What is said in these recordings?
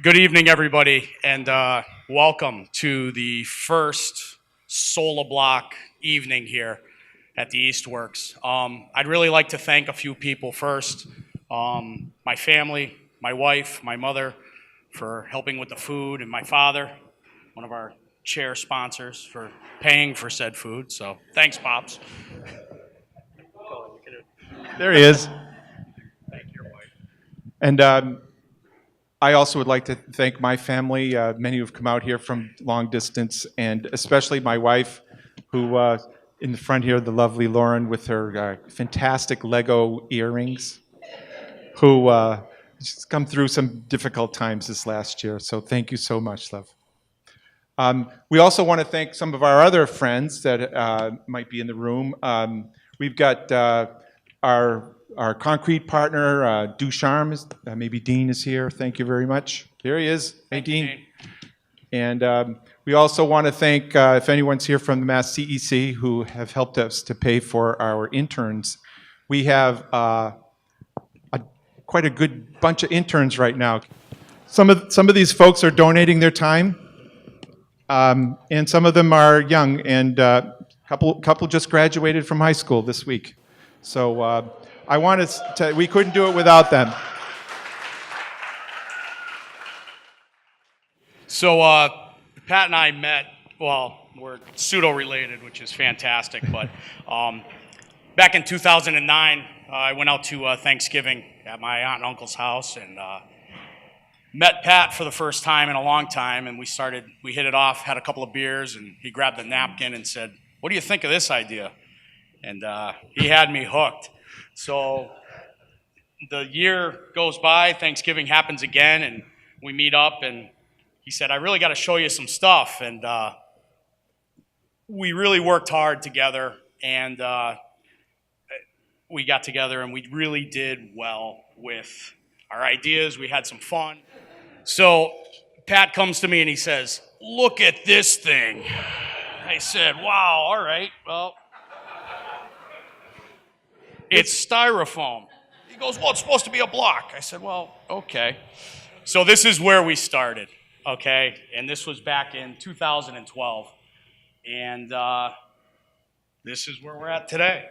Good evening, everybody, and welcome to the first SolaBlock evening here at the Eastworks. I'd really like to thank a few people first. My family, my wife, my mother for helping with the food, and my father, one of our chair sponsors, for paying for said food. So thanks, Pops. There he is. Thank your wife. And I also would like to thank my family. Many who have come out here from long distance, and especially my wife, who in the front here, the lovely Lauren with her fantastic Lego earrings, who has come through some difficult times this last year. So thank you so much, love. We also want to thank some of our other friends that might be in the room. We've got our concrete partner, Ducharme, maybe Dean is here. Thank you very much. There he is. Hey, Dean. And we also want to thank, if anyone's here from the Mass CEC, who have helped us to pay for our interns. We have quite a good bunch of interns right now. Some of these folks are donating their time, and some of them are young, and couple just graduated from high school this week. So I want to we couldn't do it without them. So Pat and I met, well, we're pseudo-related, which is fantastic, but back in 2009, I went out to Thanksgiving at my aunt and uncle's house and met Pat for the first time in a long time, and we hit it off, had a couple of beers, and he grabbed a napkin and said, "What do you think of this idea?" And he had me hooked. So the year goes by, Thanksgiving happens again, and we meet up, and he said, "I really got to show you some stuff." And we really worked hard together, and we got together, and we really did well with our ideas. We had some fun. So Pat comes to me, and he says, "Look at this thing." I said, "Wow, all right, well, it's styrofoam." He goes, "Well, it's supposed to be a block." I said, "Well, okay." So this is where we started, okay? And this was back in 2012. And this is where we're at today.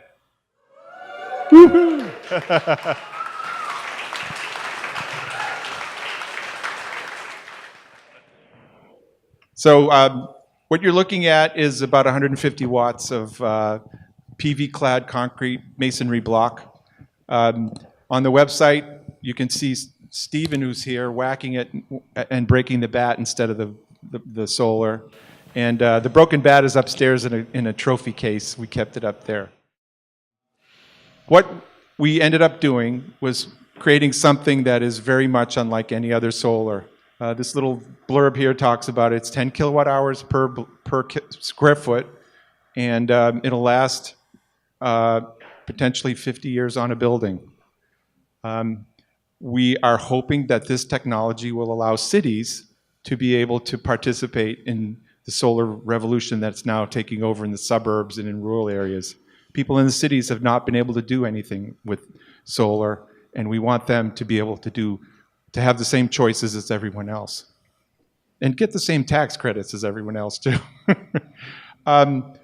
So what you're looking at is about 150 watts of PV-clad concrete masonry block. On the website, you can see Stephen, who's here, whacking it and breaking the bat instead of the solar. And the broken bat is upstairs in a trophy case. We kept it up there. What we ended up doing was creating something that is very much unlike any other solar. This little blurb here talks about it's 10 kilowatt hours per square foot, and it'll last potentially 50 years on a building. We are hoping that this technology will allow cities to be able to participate in the solar revolution that's now taking over in the suburbs and in rural areas. People in the cities have not been able to do anything with solar, and we want them to be able to have the same choices as everyone else and get the same tax credits as everyone else too. I'm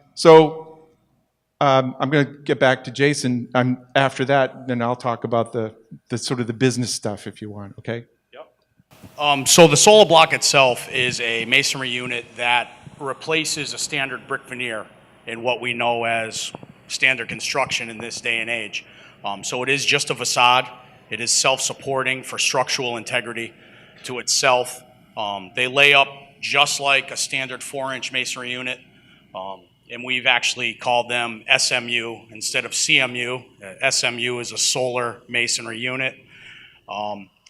going to get back to Jason. After that, then I'll talk about the sort of the business stuff if you want, okay? Yep. So the SolaBlock itself is a masonry unit that replaces a standard brick veneer in what we know as standard construction in this day and age. So it is just a facade. It is self-supporting for structural integrity to itself. They lay up just like a standard 4-inch masonry unit. And we've actually called them SMU instead of CMU. SMU is a solar masonry unit.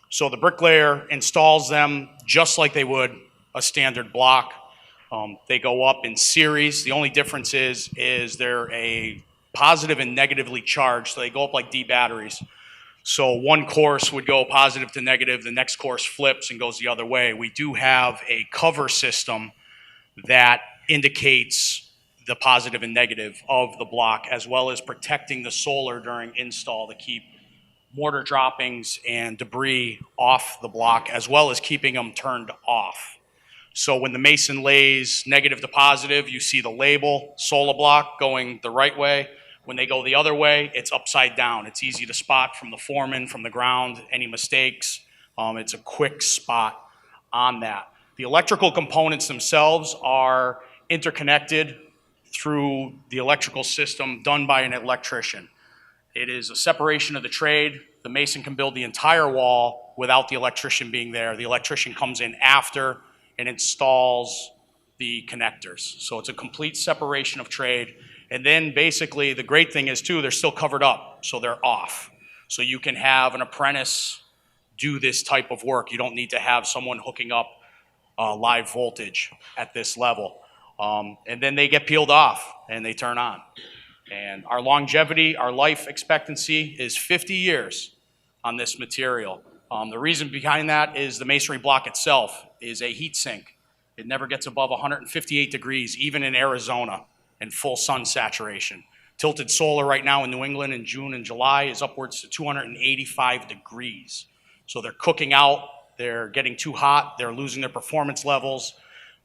So the bricklayer installs them just like they would a standard block. They go up in series. The only difference is they're a positive and negatively charged, so they go up like D batteries. So one course would go positive to negative, the next course flips and goes the other way. We do have a cover system that indicates the positive and negative of the block, as well as protecting the solar during install to keep mortar droppings and debris off the block, as well as keeping them turned off. So when the mason lays negative to positive, you see the label, SolaBlock, going the right way. When they go the other way, it's upside down. It's easy to spot from the foreman, from the ground, any mistakes. It's a quick spot on that. The electrical components themselves are interconnected through the electrical system done by an electrician. It is a separation of the trade. The mason can build the entire wall without the electrician being there. The electrician comes in after and installs the connectors. So it's a complete separation of trade. And then basically the great thing is too, they're still covered up, so they're off. So you can have an apprentice do this type of work. You don't need to have someone hooking up live voltage at this level. And then they get peeled off and they turn on. And our longevity, our life expectancy is 50 years on this material. The reason behind that is the masonry block itself is a heat sink. It never gets above 158 degrees, even in Arizona, in full sun saturation. Tilted solar right now in New England in June and July is upwards to 285 degrees. So they're cooking out, they're getting too hot, they're losing their performance levels.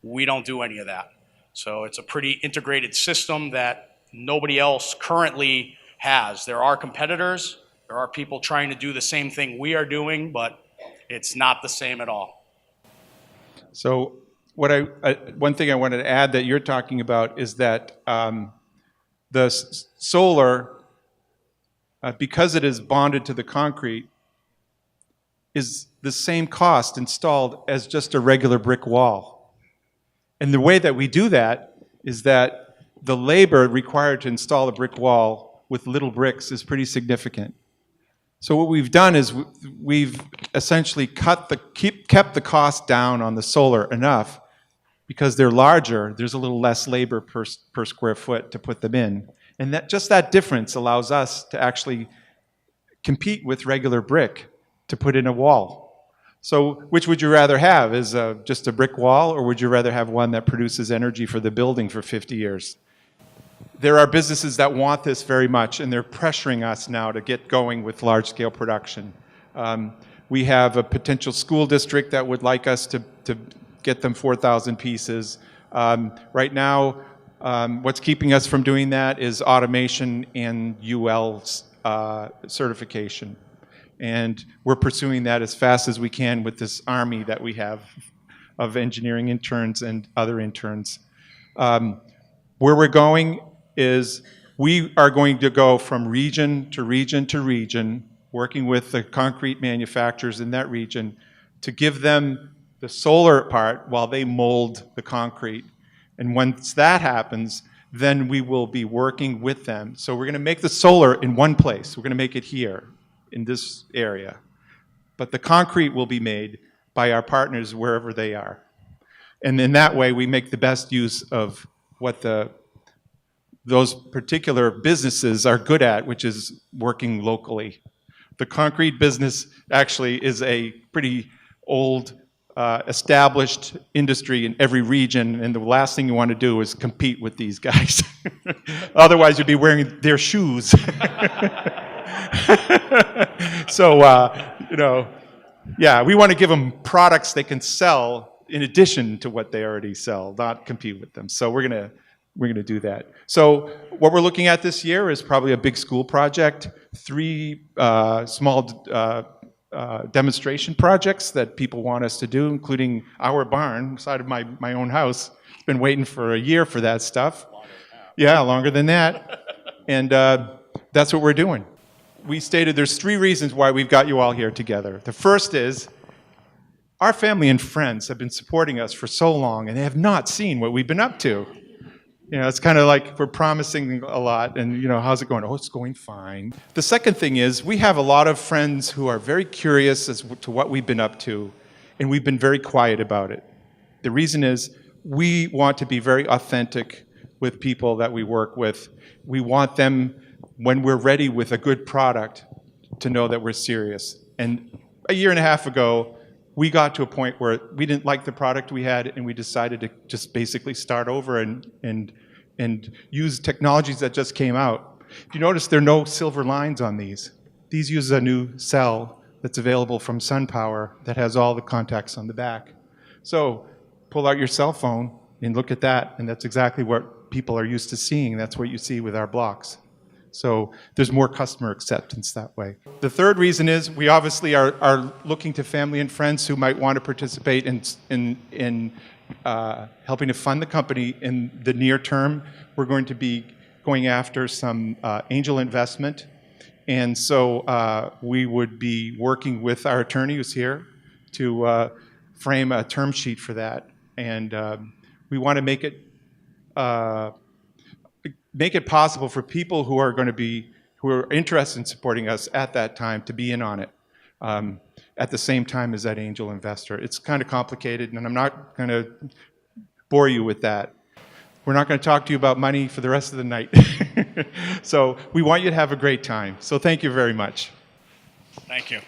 We don't do any of that. So it's a pretty integrated system that nobody else currently has. There are competitors, there are people trying to do the same thing we are doing, but it's not the same at all. So one thing I wanted to add that you're talking about is that the solar, because it is bonded to the concrete, is the same cost installed as just a regular brick wall. And the way that we do that is that the labor required to install a brick wall with little bricks is pretty significant. So what we've done is we've essentially kept the cost down on the solar enough because they're larger, there's a little less labor per square foot to put them in. And that difference allows us to actually compete with regular brick to put in a wall. So which would you rather have? Is just a brick wall, or would you rather have one that produces energy for the building for 50 years? There are businesses that want this very much, and they're pressuring us now to get going with large-scale production. We have a potential school district that would like us to get them 4,000 pieces. Right now, what's keeping us from doing that is automation and UL certification. And we're pursuing that as fast as we can with this army that we have of engineering interns and other interns. Where we're going is we are going to go from region to region to region, working with the concrete manufacturers in that region to give them the solar part while they mold the concrete. And once that happens, then we will be working with them. So we're going to make the solar in one place. We're going to make it here in this area. But the concrete will be made by our partners wherever they are. And in that way, we make the best use of what those particular businesses are good at, which is working locally. The concrete business actually is a pretty old, established industry in every region, and the last thing you want to do is compete with these guys. Otherwise, you'd be wearing their shoes. So, yeah, we want to give them products they can sell in addition to what they already sell, not compete with them. So we're gonna do that. So what we're looking at this year is probably a big school project, 3 small demonstration projects that people want us to do, including our barn, side of my own house. Been waiting for a year for that stuff. Yeah, longer than that. And that's what we're doing. We stated there's 3 reasons why we've got you all here together. The first is our family and friends have been supporting us for so long, and they have not seen what we've been up to. It's kind of like we're promising a lot, and how's it going? Oh, it's going fine. The second thing is we have a lot of friends who are very curious as to what we've been up to, and we've been very quiet about it. The reason is we want to be very authentic with people that we work with. We want them, when we're ready with a good product, to know that we're serious. And a year and a half ago, we got to a point where we didn't like the product we had, and we decided to just basically start over and use technologies that just came out. If you notice, there are no silver lines on these. These use a new cell that's available from SunPower that has all the contacts on the back. So pull out your cell phone and look at that, and that's exactly what people are used to seeing. That's what you see with our blocks. So there's more customer acceptance that way. The third reason is we obviously are looking to family and friends who might want to participate in helping to fund the company in the near term. We're going to be going after some angel investment. And so we would be working with our attorney who's here to frame a term sheet for that. And we want to make it possible for people who are interested in supporting us at that time to be in on it at the same time as that angel investor. It's kind of complicated, and I'm not going to bore you with that. We're not going to talk to you about money for the rest of the night. So we want you to have a great time. So thank you very much. Thank you.